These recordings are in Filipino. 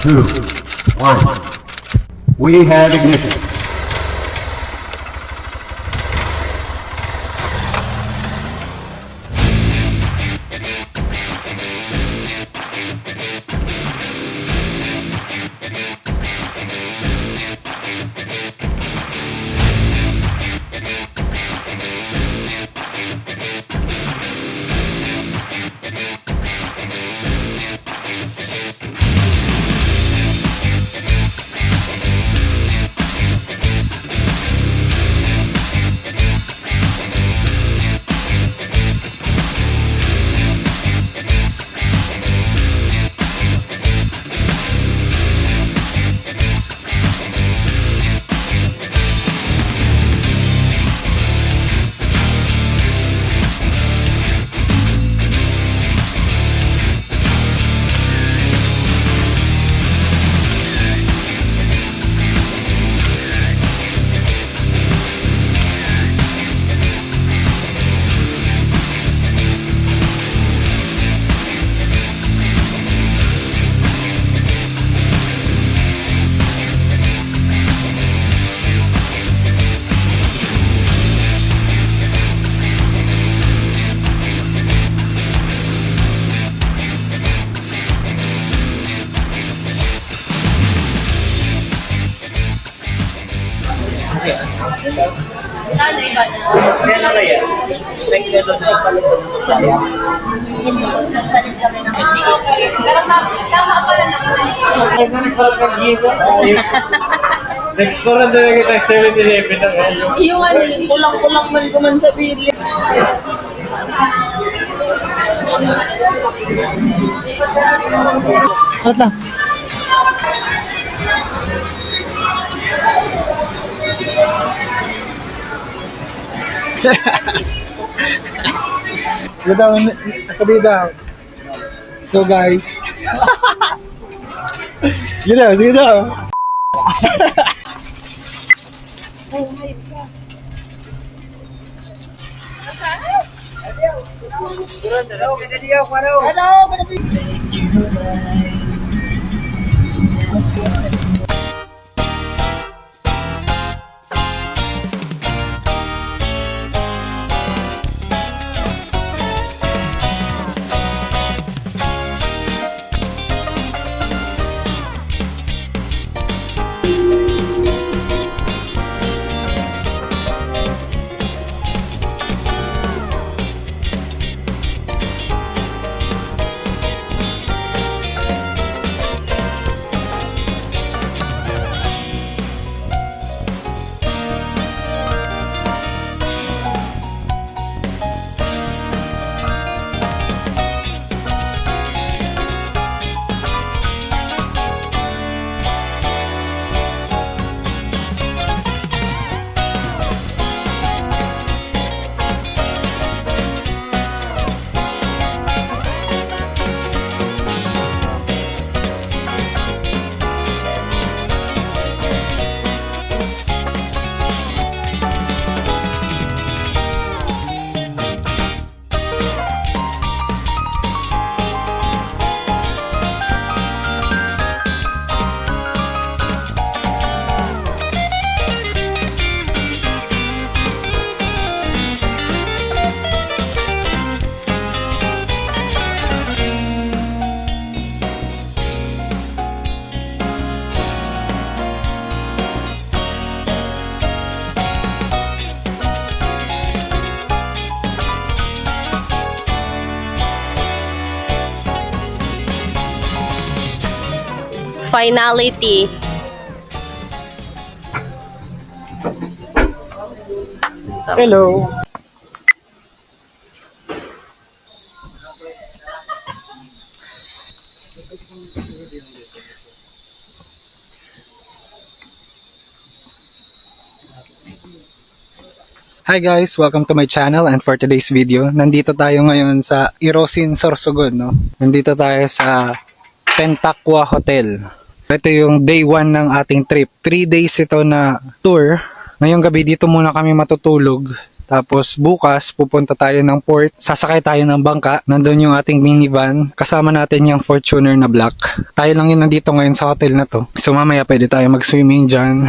2, 1. We have ignition. Ano iba na? Kaya na kaya? Like gano'n na. Hindi. Nagpalit kami ng pero tama pala na Ay, ganun parang nag-iiba. Nagkaroon na lang kita 7-Eleven na ngayon. yung ano, yung kulang-kulang man kuman sa bili. At lang. Sabi daw. So guys. Sige daw, sige daw. Finality. Hello. Hi guys, welcome to my channel, and for today's video, nandito tayo ngayon sa Irosin, Sorsogon, no? Nandito tayo sa Pentaqua Hotel. Ito yung day 1 ng ating trip. 3 days ito na tour. Ngayong gabi dito muna kami matutulog Tapos bukas, pupunta tayo ng port. Sasakay tayo ng bangka. Nandun yung ating minivan. Kasama natin yung Fortuner na black. Tayo lang yun nandito ngayon sa hotel na to. So mamaya pwede tayo mag-swimming dyan.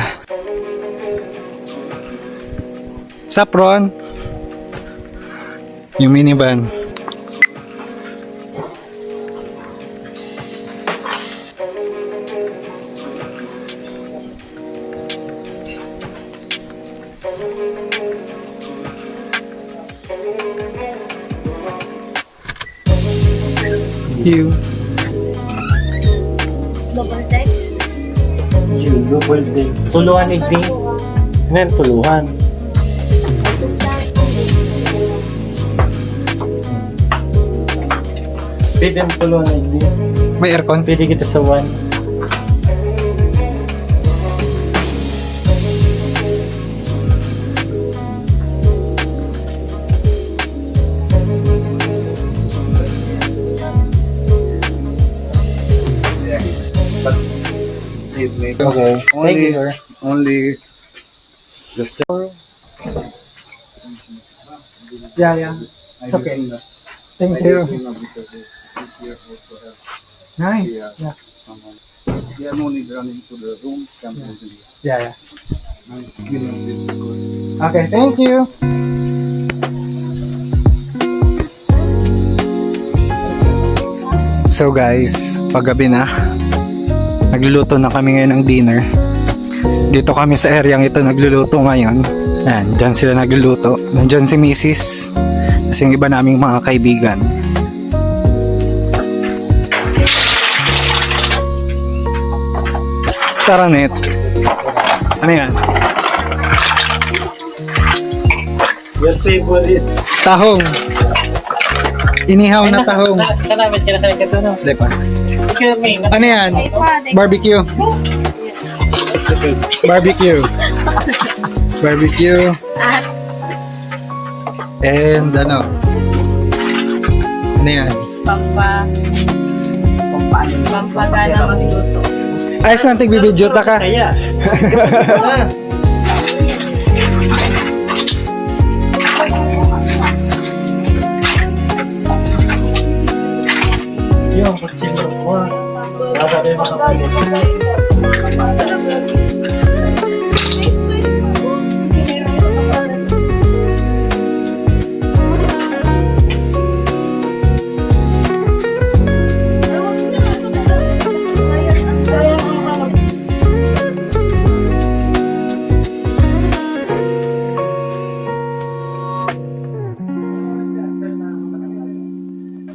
Sapron! Yung minivan. You. Double deck. Double day. Tuluhan igdi. Ngayon, tuluhan. Pwede ang tuluhan igdi. May aircon? Pwede kita sa one. Okay. Thank you, sir. Only yeah. It's okay. Thank you. Nice. Yeah. They are no need running to the room. Come to the Yeah. cleaning this because Okay, thank you. So guys, paggabi na. Nagluluto na kami ngayon ng dinner. Dito kami sa areang ito nagluluto ngayon. Ayan, dyan sila nagluluto. Nandyan si Mrs. Kasi yung iba naming mga kaibigan. Tara, Net. Ano yan? Your favorite. Tahong. Inihaw na tahong. Kanamit ka na sa ito, no? Di pa. Ikaw, may Ano yan? Ay, pa. Barbecue. Barbecue. Barbecue. At And ano? Ano yan? pampagana magluto. Ay, saan tigbibidyo ta ka? Kaya. Yung kutsilo ko. Dapat yung mga pwede.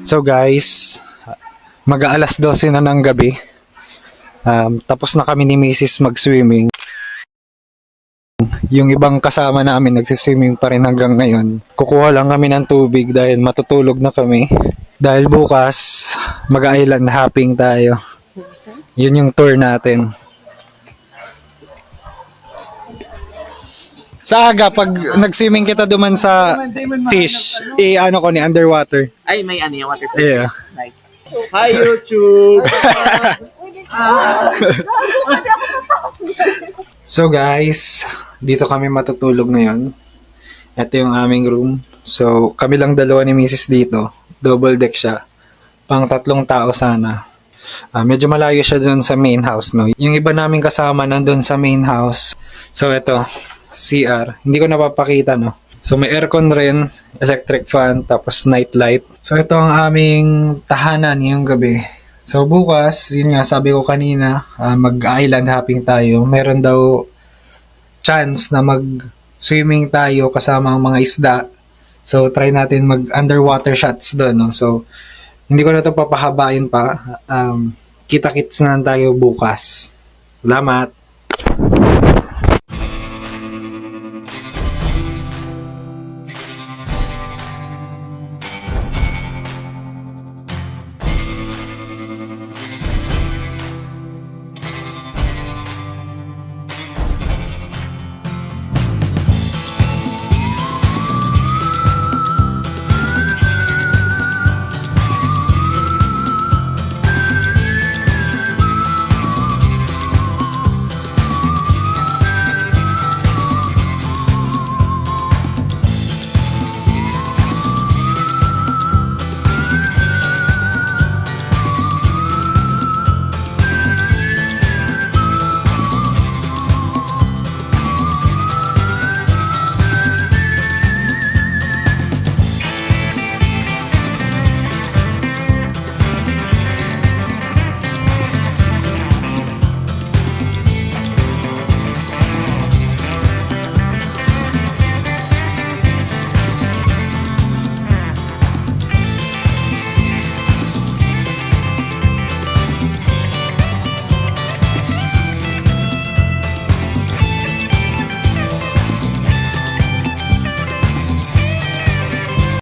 So guys, mag-aalas 12 na ng gabi. Tapos na kami ni Mrs. mag-swimming. Yung ibang kasama namin nagsiswimming pa rin hanggang ngayon. Kukuha lang kami ng tubig dahil matutulog na kami. Dahil bukas, mag-island hopping tayo. Yun yung tour natin. Sa aga, pag nag-swimming kita duman sa fish, ano ko ni underwater. Ay, may ano yung water. Yeah. Nice. Hi, YouTube! So guys, dito kami matutulog ngayon. Ito yung aming room. So kami lang dalawa ni Mrs. dito. Double deck siya. Pang 3 tao sana. Medyo malayo siya dun sa main house, no? Yung iba namin kasama nandun sa main house. So ito, CR. Hindi ko napapakita, no? So may aircon rin, electric fan, tapos night light. So ito ang aming tahanan ngayong gabi. So bukas, yun nga sabi ko kanina, mag-island hopping tayo. Meron daw chance na mag-swimming tayo kasama ang mga isda. So try natin mag-underwater shots doon, no? So hindi ko na ito papahabain pa. Kita-kits na tayo bukas. Salamat!